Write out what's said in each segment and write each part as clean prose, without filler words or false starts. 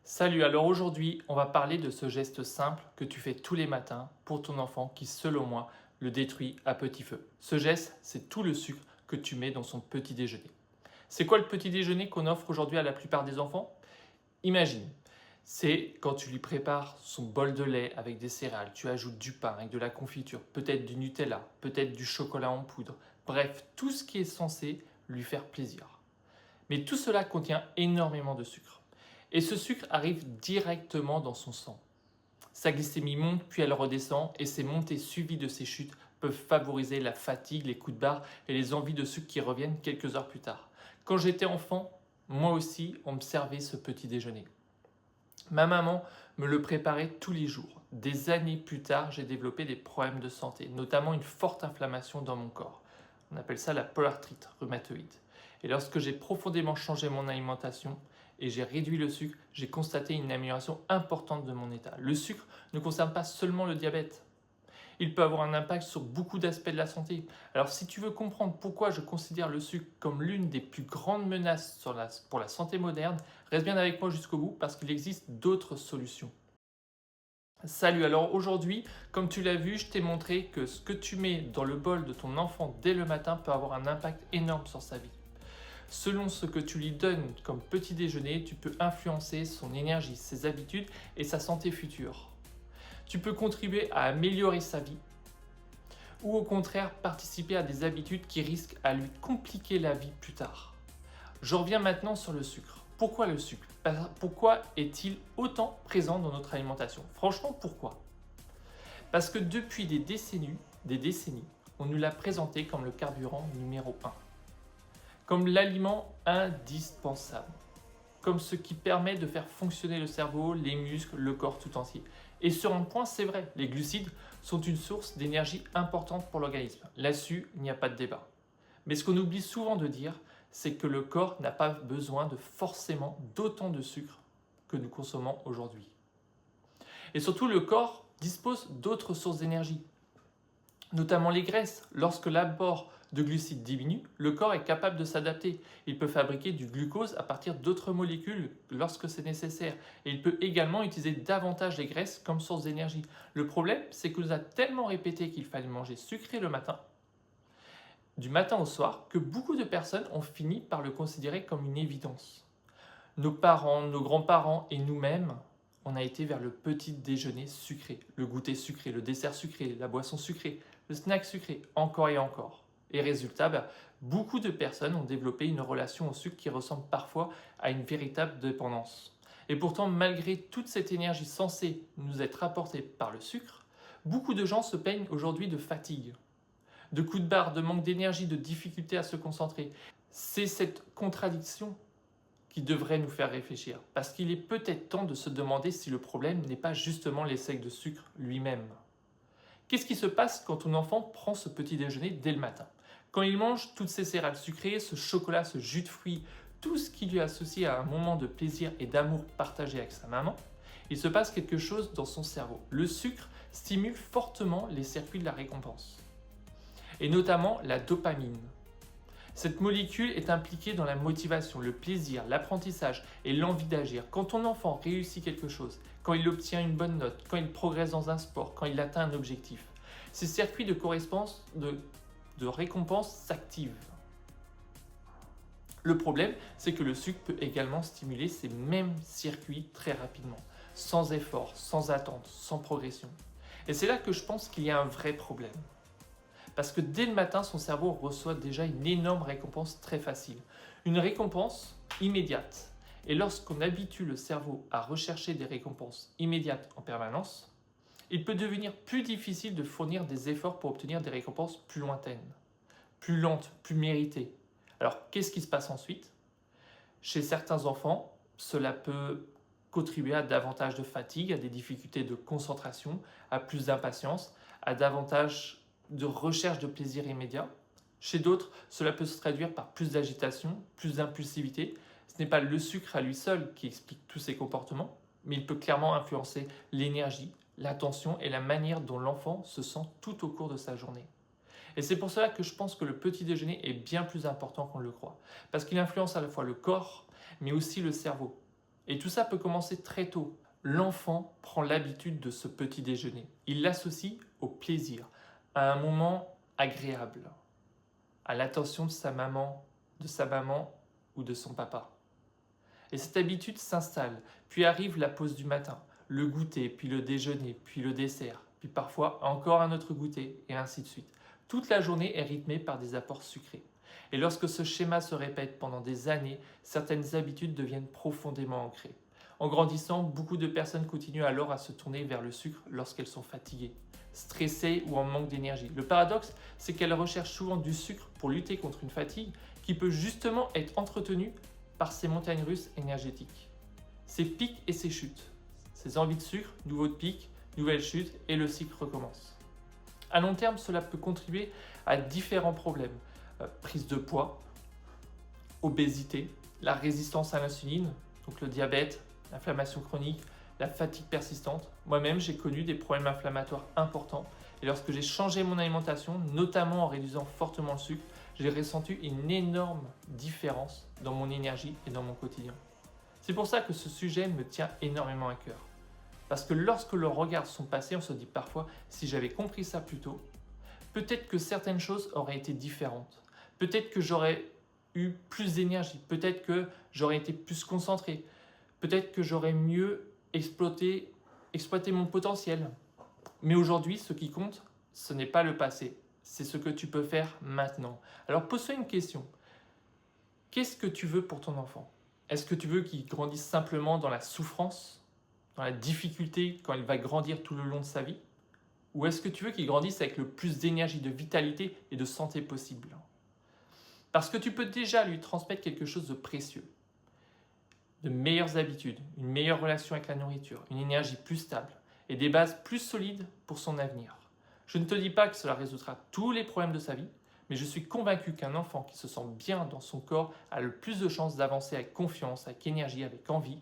Salut, alors aujourd'hui, on va parler de ce geste simple que tu fais tous les matins pour ton enfant qui, selon moi, le détruit à petit feu. Ce geste, c'est tout le sucre que tu mets dans son petit déjeuner. C'est quoi le petit déjeuner qu'on offre aujourd'hui à la plupart des enfants? Imagine, c'est quand tu lui prépares son bol de lait avec des céréales, tu ajoutes du pain avec de la confiture, peut-être du Nutella, peut-être du chocolat en poudre, bref, tout ce qui est censé lui faire plaisir. Mais tout cela contient énormément de sucre. Et ce sucre arrive directement dans son sang. Sa glycémie monte puis elle redescend et ces montées suivies de ces chutes peuvent favoriser la fatigue, les coups de barre et les envies de sucre qui reviennent quelques heures plus tard. Quand j'étais enfant, moi aussi, on me servait ce petit déjeuner. Ma maman me le préparait tous les jours. Des années plus tard, j'ai développé des problèmes de santé, notamment une forte inflammation dans mon corps. On appelle ça la polyarthrite rhumatoïde. Et lorsque j'ai profondément changé mon alimentation et j'ai réduit le sucre, j'ai constaté une amélioration importante de mon état. Le sucre ne concerne pas seulement le diabète. Il peut avoir un impact sur beaucoup d'aspects de la santé. Alors si tu veux comprendre pourquoi je considère le sucre comme l'une des plus grandes menaces pour la santé moderne, reste bien avec moi jusqu'au bout parce qu'il existe d'autres solutions. Salut, alors aujourd'hui, comme tu l'as vu, je t'ai montré que ce que tu mets dans le bol de ton enfant dès le matin peut avoir un impact énorme sur sa vie. Selon ce que tu lui donnes comme petit déjeuner, tu peux influencer son énergie, ses habitudes et sa santé future. Tu peux contribuer à améliorer sa vie ou au contraire participer à des habitudes qui risquent à lui compliquer la vie plus tard. Je reviens maintenant sur le sucre. Pourquoi le sucre? Pourquoi est-il autant présent dans notre alimentation? Franchement, pourquoi? Parce que depuis des décennies, on nous l'a présenté comme le carburant numéro un, comme l'aliment indispensable, comme ce qui permet de faire fonctionner le cerveau, les muscles, le corps tout entier. Et sur un point, c'est vrai, les glucides sont une source d'énergie importante pour l'organisme. Là-dessus, il n'y a pas de débat. Mais ce qu'on oublie souvent de dire, c'est que le corps n'a pas besoin de forcément d'autant de sucre que nous consommons aujourd'hui. Et surtout, le corps dispose d'autres sources d'énergie, notamment les graisses. Lorsque l'apport de glucides diminue, le corps est capable de s'adapter. Il peut fabriquer du glucose à partir d'autres molécules lorsque c'est nécessaire. Et il peut également utiliser davantage les graisses comme source d'énergie. Le problème, c'est qu'on nous a tellement répété qu'il fallait manger sucré le matin, du matin au soir, que beaucoup de personnes ont fini par le considérer comme une évidence. Nos parents, nos grands-parents et nous-mêmes, on a été vers le petit déjeuner sucré, le goûter sucré, le dessert sucré, la boisson sucrée, le snack sucré, encore et encore. Et résultat, beaucoup de personnes ont développé une relation au sucre qui ressemble parfois à une véritable dépendance. Et pourtant, malgré toute cette énergie censée nous être apportée par le sucre, beaucoup de gens se plaignent aujourd'hui de fatigue, de coups de barre, de manque d'énergie, de difficulté à se concentrer. C'est cette contradiction qui devrait nous faire réfléchir, parce qu'il est peut-être temps de se demander si le problème n'est pas justement l'excès de sucre lui-même. Qu'est-ce qui se passe quand ton enfant prend ce petit déjeuner dès le matin? Quand il mange toutes ces céréales sucrées, ce chocolat, ce jus de fruits, tout ce qui lui est associé à un moment de plaisir et d'amour partagé avec sa maman, il se passe quelque chose dans son cerveau. Le sucre stimule fortement les circuits de la récompense, et notamment la dopamine. Cette molécule est impliquée dans la motivation, le plaisir, l'apprentissage et l'envie d'agir. Quand ton enfant réussit quelque chose, quand il obtient une bonne note, quand il progresse dans un sport, quand il atteint un objectif, ces circuits de récompense s'activent. Le problème, c'est que le sucre peut également stimuler ces mêmes circuits très rapidement, sans effort, sans attente, sans progression. Et c'est là que je pense qu'il y a un vrai problème. Parce que dès le matin, son cerveau reçoit déjà une énorme récompense très facile. Une récompense immédiate. Et lorsqu'on habitue le cerveau à rechercher des récompenses immédiates en permanence, il peut devenir plus difficile de fournir des efforts pour obtenir des récompenses plus lointaines, plus lentes, plus méritées. Alors, qu'est-ce qui se passe ensuite? Chez certains enfants, cela peut contribuer à davantage de fatigue, à des difficultés de concentration, à plus d'impatience, à davantage de recherche de plaisir immédiat. Chez d'autres, cela peut se traduire par plus d'agitation, plus d'impulsivité. Ce n'est pas le sucre à lui seul qui explique tous ces comportements, mais il peut clairement influencer l'énergie, l'attention et la manière dont l'enfant se sent tout au cours de sa journée. Et c'est pour cela que je pense que le petit déjeuner est bien plus important qu'on le croit, parce qu'il influence à la fois le corps, mais aussi le cerveau. Et tout ça peut commencer très tôt. L'enfant prend l'habitude de ce petit déjeuner. Il l'associe au plaisir, à un moment agréable, à l'attention de sa maman ou de son papa. Et cette habitude s'installe, puis arrive la pause du matin, le goûter, puis le déjeuner, puis le dessert, puis parfois encore un autre goûter, et ainsi de suite. Toute la journée est rythmée par des apports sucrés. Et lorsque ce schéma se répète pendant des années, certaines habitudes deviennent profondément ancrées. En grandissant, beaucoup de personnes continuent alors à se tourner vers le sucre lorsqu'elles sont fatiguées, stressées ou en manque d'énergie. Le paradoxe, c'est qu'elles recherchent souvent du sucre pour lutter contre une fatigue qui peut justement être entretenue par ces montagnes russes énergétiques. Ces pics et ces chutes. Ces envies de sucre, nouveaux pics, nouvelles chutes et le cycle recommence. À long terme, cela peut contribuer à différents problèmes. Prise de poids, obésité, la résistance à l'insuline, donc le diabète, l'inflammation chronique, la fatigue persistante. Moi-même, j'ai connu des problèmes inflammatoires importants et lorsque j'ai changé mon alimentation, notamment en réduisant fortement le sucre, j'ai ressenti une énorme différence dans mon énergie et dans mon quotidien. C'est pour ça que ce sujet me tient énormément à cœur. Parce que lorsque l'on regarde son passé, on se dit parfois, si j'avais compris ça plus tôt, peut-être que certaines choses auraient été différentes. Peut-être que j'aurais eu plus d'énergie. Peut-être que j'aurais été plus concentré. Peut-être que j'aurais mieux exploité mon potentiel. Mais aujourd'hui, ce qui compte, ce n'est pas le passé. C'est ce que tu peux faire maintenant. Alors pose-toi une question. Qu'est-ce que tu veux pour ton enfant? Est-ce que tu veux qu'il grandisse simplement dans la souffrance, dans la difficulté quand il va grandir tout le long de sa vie? Ou est-ce que tu veux qu'il grandisse avec le plus d'énergie, de vitalité et de santé possible? Parce que tu peux déjà lui transmettre quelque chose de précieux. De meilleures habitudes, une meilleure relation avec la nourriture, une énergie plus stable et des bases plus solides pour son avenir. Je ne te dis pas que cela résoudra tous les problèmes de sa vie, mais je suis convaincu qu'un enfant qui se sent bien dans son corps a le plus de chances d'avancer avec confiance, avec énergie, avec envie.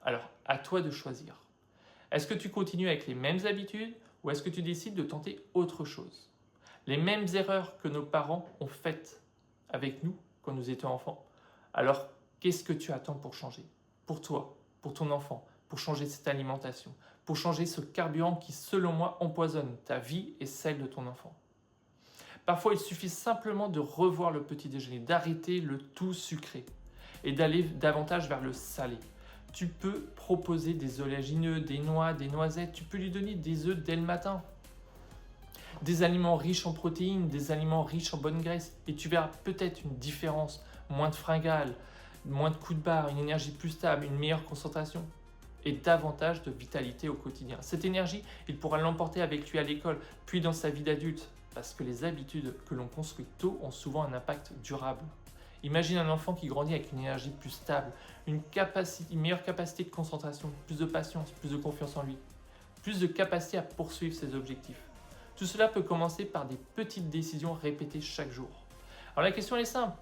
Alors, à toi de choisir. Est-ce que tu continues avec les mêmes habitudes ou est-ce que tu décides de tenter autre chose? Les mêmes erreurs que nos parents ont faites avec nous quand nous étions enfants. Alors, qu'est-ce que tu attends pour changer? Pour toi, pour ton enfant, pour changer cette alimentation, pour changer ce carburant qui, selon moi, empoisonne ta vie et celle de ton enfant. Parfois, il suffit simplement de revoir le petit déjeuner, d'arrêter le tout sucré et d'aller davantage vers le salé. Tu peux proposer des oléagineux, des noix, des noisettes, tu peux lui donner des œufs dès le matin. Des aliments riches en protéines, des aliments riches en bonnes graisses et tu verras peut-être une différence, moins de fringales, moins de coups de barre, une énergie plus stable, une meilleure concentration et davantage de vitalité au quotidien. Cette énergie, il pourra l'emporter avec lui à l'école, puis dans sa vie d'adulte, parce que les habitudes que l'on construit tôt ont souvent un impact durable. Imagine un enfant qui grandit avec une énergie plus stable, une meilleure capacité de concentration, plus de patience, plus de confiance en lui, plus de capacité à poursuivre ses objectifs. Tout cela peut commencer par des petites décisions répétées chaque jour. Alors la question est simple.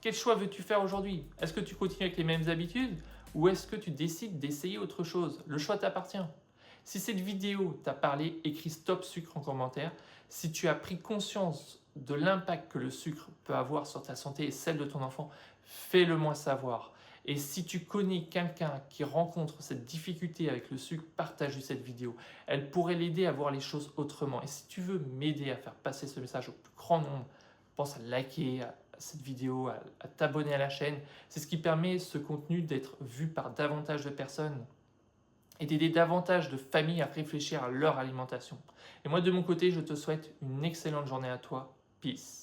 Quel choix veux-tu faire aujourd'hui? Est-ce que tu continues avec les mêmes habitudes ou est-ce que tu décides d'essayer autre chose? Le choix t'appartient. Si cette vidéo t'a parlé, écris stop sucre en commentaire. Si tu as pris conscience de l'impact que le sucre peut avoir sur ta santé et celle de ton enfant, fais-le moi savoir. Et si tu connais quelqu'un qui rencontre cette difficulté avec le sucre, partage cette vidéo. Elle pourrait l'aider à voir les choses autrement. Et si tu veux m'aider à faire passer ce message au plus grand nombre, pense à liker cette vidéo, à t'abonner à la chaîne. C'est ce qui permet ce contenu d'être vu par davantage de personnes et d'aider davantage de familles à réfléchir à leur alimentation. Et moi, de mon côté, je te souhaite une excellente journée à toi. Peace.